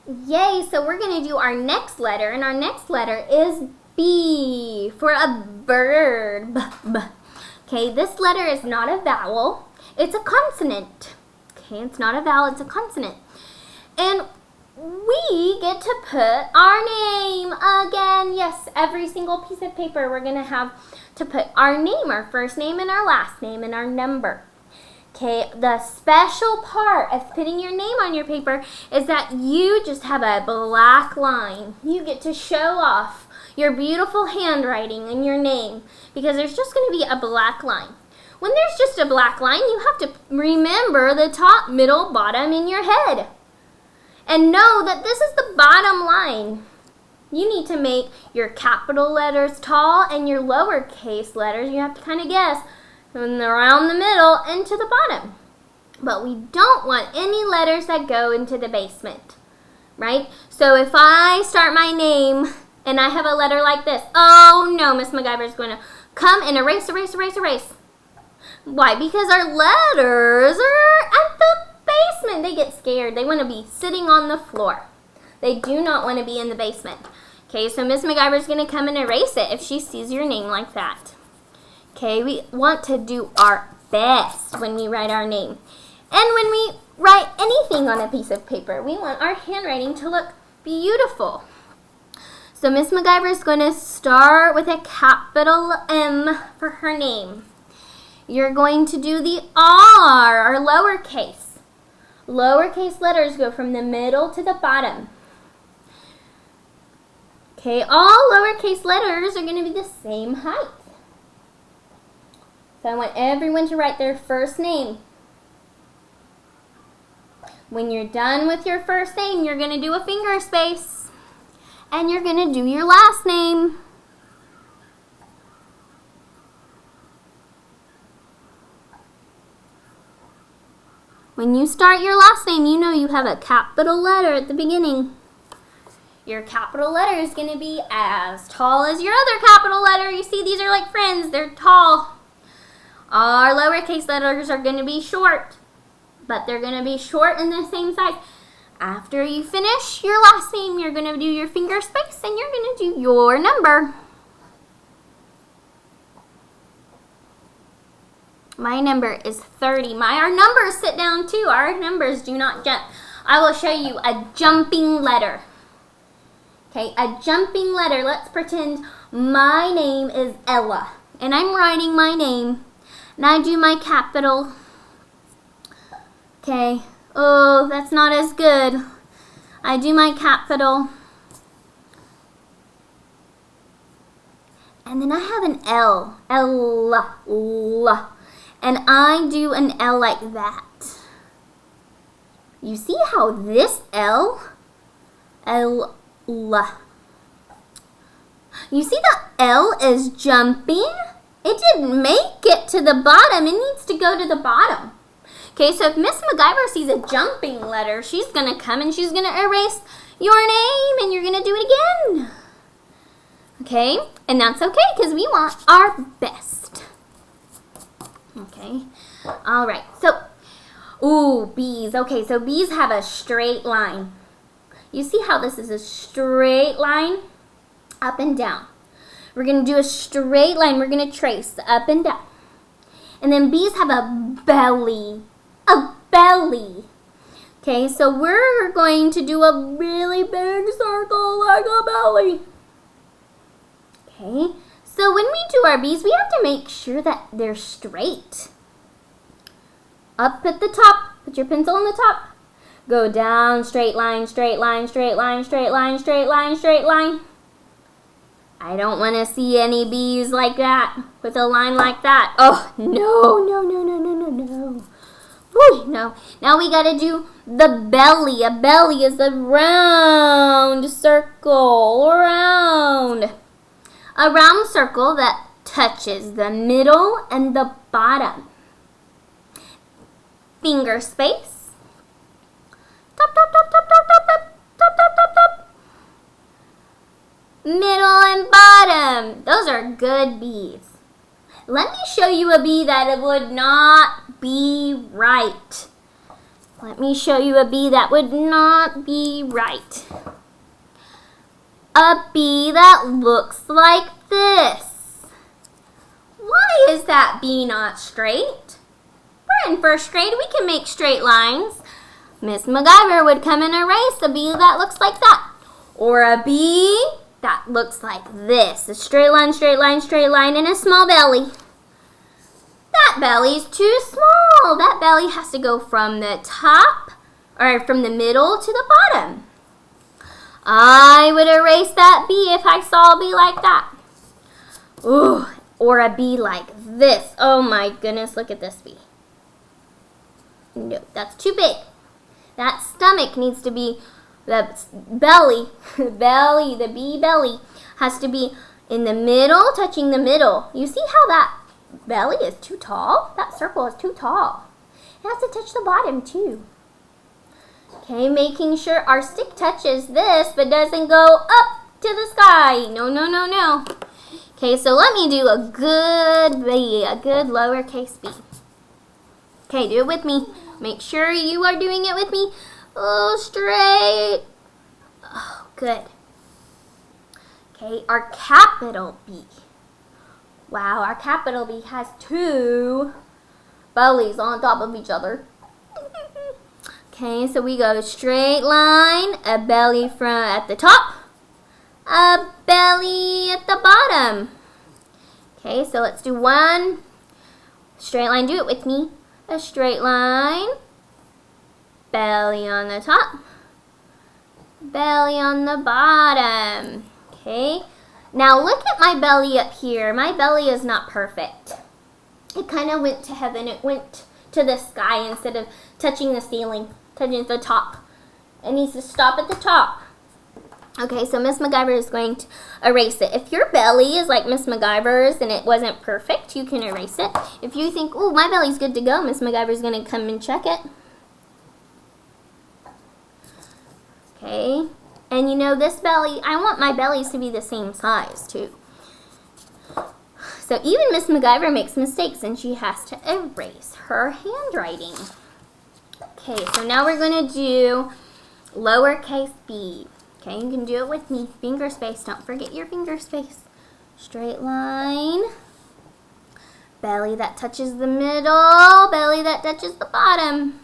Yay, so we're going to do our next letter, and our next letter is B for a bird. Okay, this letter is not a vowel, it's a consonant. Okay, it's not a vowel, it's a consonant. And we get to put our name again. Yes, every single piece of paper we're going to have to put our name, our first name and our last name and our number. Okay, the special part of putting your name on your paper is that you just have a black line. You get to show off your beautiful handwriting and your name because there's just going to be a black line. When there's just a black line, you have to remember the top, middle, bottom in your head. And know that this is the bottom line. You need to make your capital letters tall and your lowercase letters, you have to kind of guess, from around the middle and to the bottom. But we don't want any letters that go into the basement, right? So if I start my name and I have a letter like this, oh no, Miss MacGyver is going to come and erase. Why? Because our letters are at the basement. They get scared. They want to be sitting on the floor. They do not want to be in the basement. Okay, so Miss MacGyver is going to come and erase it if she sees your name like that. Okay, we want to do our best when we write our name. And when we write anything on a piece of paper, we want our handwriting to look beautiful. So Miss MacGyver is going to start with a capital M for her name. You're going to do the R, or lowercase. Lowercase letters go from the middle to the bottom. Okay, all lowercase letters are going to be the same height. So I want everyone to write their first name. When you're done with your first name, you're going to do a finger space. And you're going to do your last name. When you start your last name, you know you have a capital letter at the beginning. Your capital letter is going to be as tall as your other capital letter. You see, these are like friends. They're tall. Our lowercase letters are going to be short, but they're going to be short in the same size. After you finish your last name, you're going to do your finger space and you're going to do your number. My number is 30. Our numbers sit down too. Our numbers do not jump. I will show you a jumping letter. Okay, a jumping letter. Let's pretend my name is Ella and I'm writing my name. And I do my capital. Okay. Oh, that's not as good. I do my capital. And then I have an L. L. And I do an L like that. You see how this L. You see the L is jumping? It didn't make it to the bottom. It needs to go to the bottom. Okay, so if Miss MacGyver sees a jumping letter, she's going to come and she's going to erase your name and you're going to do it again. Okay, and that's okay because we want our best. Okay, all right. So, bees. Okay, so bees have a straight line. You see how this is a straight line? Up and down. We're going to do a straight line. We're going to trace up and down. And then bees have a belly. A belly. Okay, so we're going to do a really big circle like a belly. Okay, so when we do our bees, we have to make sure that they're straight. Up at the top. Put your pencil on the top. Go down, straight line, straight line, straight line, straight line, straight line, straight line. I don't want to see any bees like that, with a line like that. Oh, no. Whew, no. Now we got to do the belly. A belly is a round circle, round. A round circle that touches the middle and the bottom. Finger space. Top, top, top, top, top, top, top, top, top, top, top. Middle and bottom. Those are good bees. Let me show you a bee that would not be right. Let me show you a bee that would not be right. A bee that looks like this. Why is that bee not straight? We're in first grade. We can make straight lines. Miss MacGyver would come and erase a bee that looks like that. Or a bee that looks like this. A straight line, straight line, straight line, and a small belly. That belly's too small. That belly has to go from the top, or from the middle to the bottom. I would erase that bee if I saw a bee like that. Ooh, or a bee like this. Oh my goodness, look at this bee. No, that's too big. That stomach needs to be, the belly, the bee belly has to be in the middle, touching the middle. You see how that belly is too tall? That circle is too tall. It has to touch the bottom too. Okay, making sure our stick touches this but doesn't go up to the sky. No, no, no, no. Okay, so let me do a good bee, a good lowercase b. Okay, do it with me. Make sure you are doing it with me. Oh, straight. Oh, good. Okay, our capital B. Wow, our capital B has two bellies on top of each other. Okay, so we go straight line, a belly at the top, a belly at the bottom. Okay, so let's do one straight line. Do it with me. A straight line, belly on the top, belly on the bottom. Okay, now look at my belly up here. My belly is not perfect. It kind of went to heaven. It went to the sky instead of touching the ceiling, touching the top. It needs to stop at the top. Okay, so Miss MacGyver is going to erase it. If your belly is like Miss MacGyver's and it wasn't perfect, you can erase it. If you think, oh, my belly's good to go, Miss MacGyver's going to come and check it. Okay, and you know this belly, I want my bellies to be the same size too. So even Miss MacGyver makes mistakes and she has to erase her handwriting. Okay, so now we're going to do lowercase b. Okay, you can do it with me. Finger space. Don't forget your finger space. Straight line. Belly that touches the middle. Belly that touches the bottom.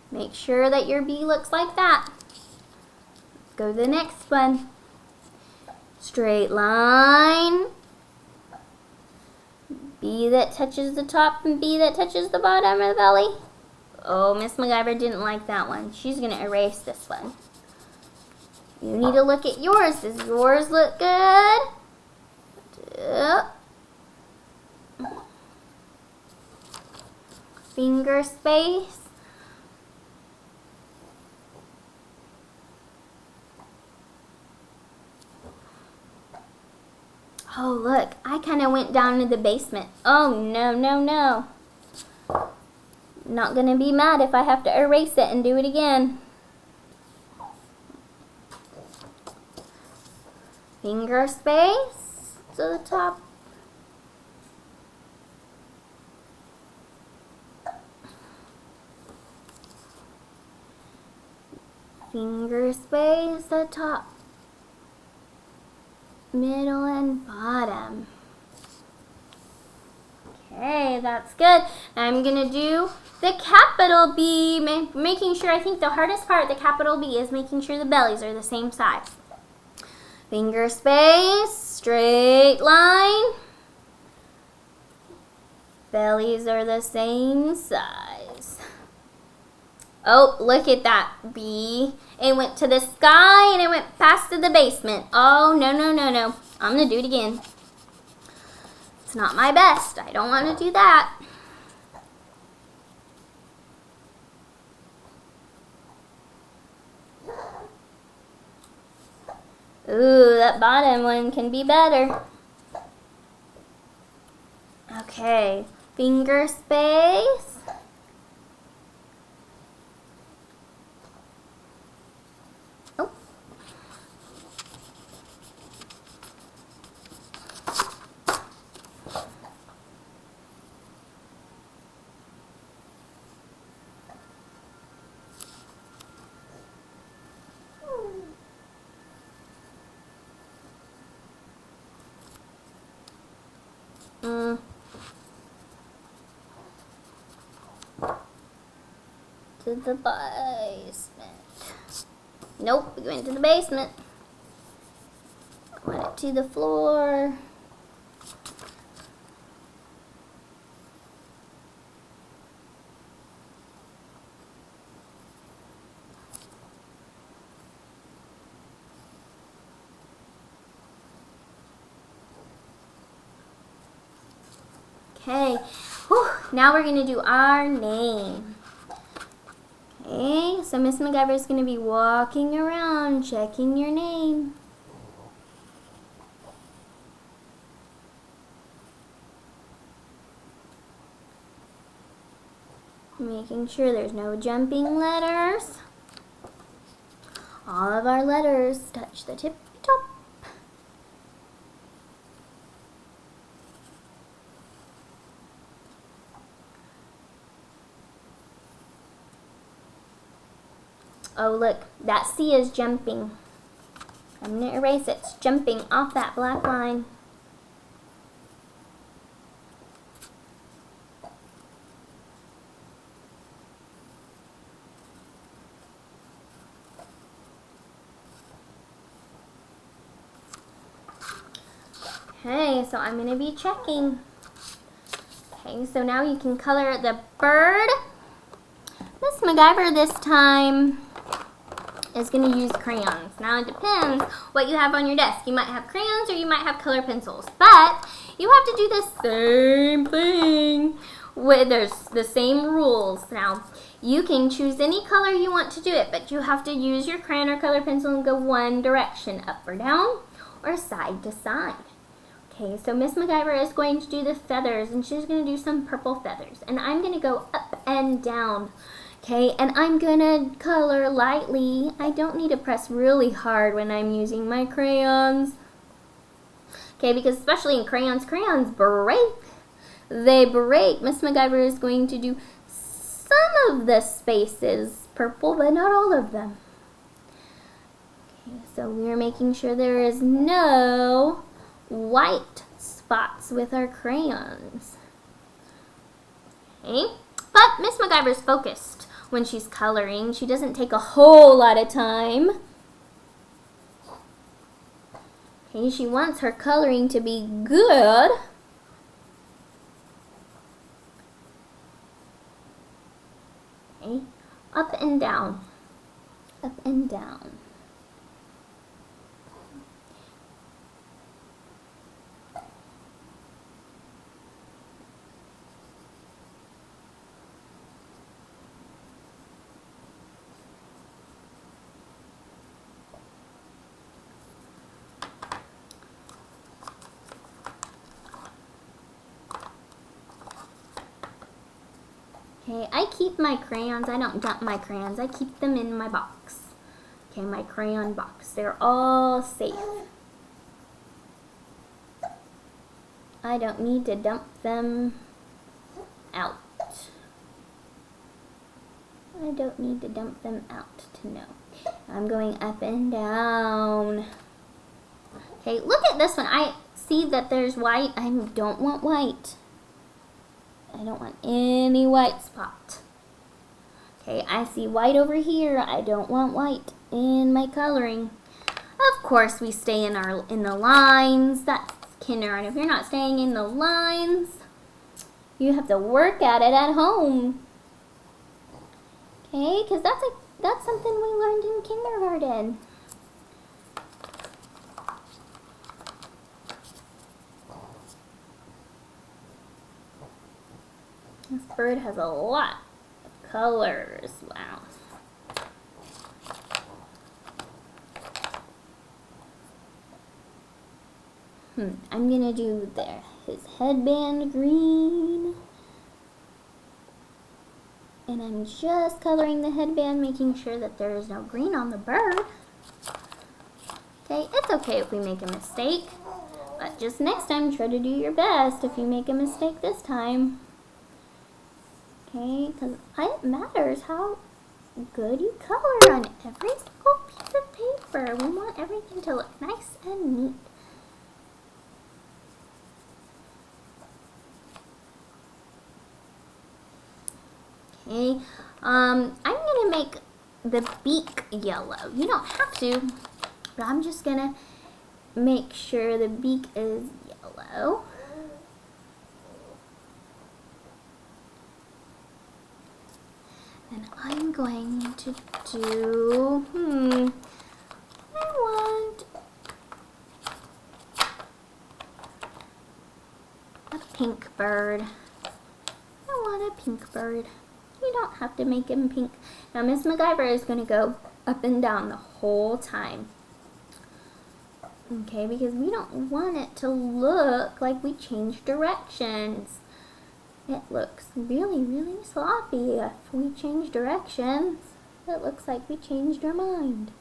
Make sure that your B looks like that. Let's go to the next one. Straight line. B that touches the top and B that touches the bottom of the belly. Oh, Miss MacGyver didn't like that one. She's going to erase this one. You need to look at yours. Does yours look good? Finger space. Oh, look. I kind of went down to the basement. Oh, no, no, no. Not going to be mad if I have to erase it and do it again. Finger space to the top. Finger space to the top. Middle and bottom. Okay, that's good. I'm going to do the capital B, making sure, I think the hardest part of the capital B is making sure the bellies are the same size. Finger space, straight line. Bellies are the same size. Oh, look at that B. It went to the sky and it went past to the basement. Oh, no, no, no, no. I'm going to do it again. It's not my best. I don't want to do that. Ooh, that bottom one can be better. Okay, finger space. Oh. To the basement. Nope, we went to the basement. Went it to the floor. Okay, whew, now we're going to do our name. Okay, so Miss MacGyver is going to be walking around checking your name. Making sure there's no jumping letters. All of our letters touch the tippy top. Oh look, that C is jumping. I'm going to erase it. It's jumping off that black line. Okay, so I'm going to be checking. Okay, so now you can color the bird. Miss MacGyver this time is going to use crayons. Now it depends what you have on your desk. You might have crayons or you might have color pencils. But you have to do the same thing. There's the same rules. Now you can choose any color you want to do it, but you have to use your crayon or color pencil and go one direction, up or down or side to side. Okay, so Miss MacGyver is going to do the feathers, and she's going to do some purple feathers. And I'm going to go up and down. Okay, and I'm going to color lightly. I don't need to press really hard when I'm using my crayons. Okay, because especially in crayons, crayons break. They break. Miss MacGyver is going to do some of the spaces purple, but not all of them. Okay, so we're making sure there is no white spots with our crayons. Okay, but Miss MacGyver's focused when she's coloring. She doesn't take a whole lot of time. Okay, she wants her coloring to be good. Okay, up and down, up and down. Okay, I keep my crayons. I don't dump my crayons. I keep them in my box. Okay, my crayon box. They're all safe. I don't need to dump them out. I don't need to dump them out to know. I'm going up and down. Okay, look at this one. I see that there's white. I don't want white. I don't want any white spot. Okay, I see white over here. I don't want white in my coloring. Of course, we stay in the lines. That's kindergarten. If you're not staying in the lines, you have to work at it at home. Okay, because that's something we learned in kindergarten. This bird has a lot of colors. Wow. I'm gonna do his headband green. And I'm just coloring the headband, making sure that there is no green on the bird. Okay, it's okay if we make a mistake. But just next time, try to do your best if you make a mistake this time. Okay, because it matters how good you color on every single piece of paper. We want everything to look nice and neat. Okay, I'm gonna make the beak yellow. You don't have to, but I'm just gonna make sure the beak is yellow. And I'm going to do, I want a pink bird. I want a pink bird. You don't have to make him pink. Now Miss MacGyver is going to go up and down the whole time. Okay, because we don't want it to look like we changed directions. It looks really, really sloppy if we change directions. It looks like we changed our mind.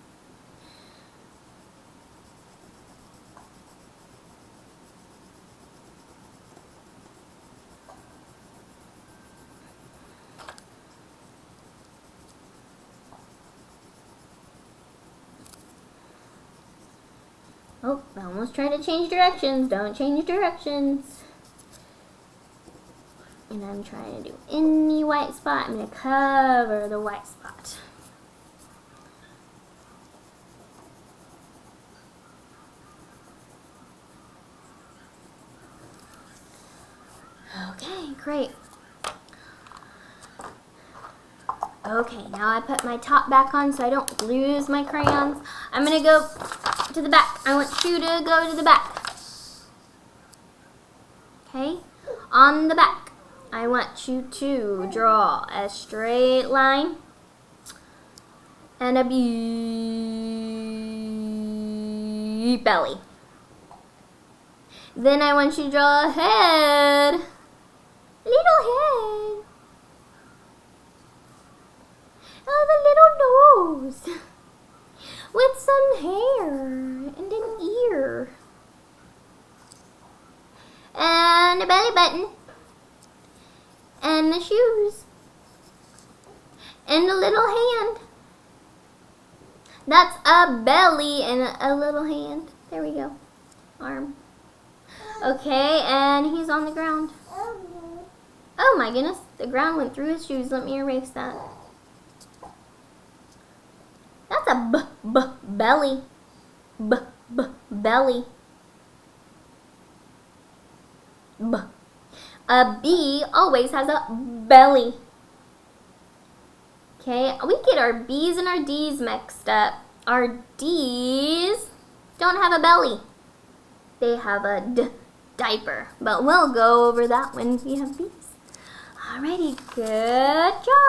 Oh, I almost tried to change directions. Don't change directions. And I'm trying to do any white spot. I'm going to cover the white spot. Okay, great. Okay, now I put my top back on so I don't lose my crayons. I'm going to go to the back. I want you to go to the back. Okay, on the back. I want you to draw a straight line and a bee belly. Then I want you to draw a head, little head, and a little nose with some hair and an ear and a belly button. And the shoes. And a little hand. That's a belly and a little hand. There we go. Arm. Okay, and he's on the ground. Oh my goodness, the ground went through his shoes. Let me erase that. That's a belly. Belly. A bee always has a belly. Okay, we get our B's and our D's mixed up. Our D's don't have a belly. They have a diaper. But we'll go over that when we have B's. Alrighty, good job.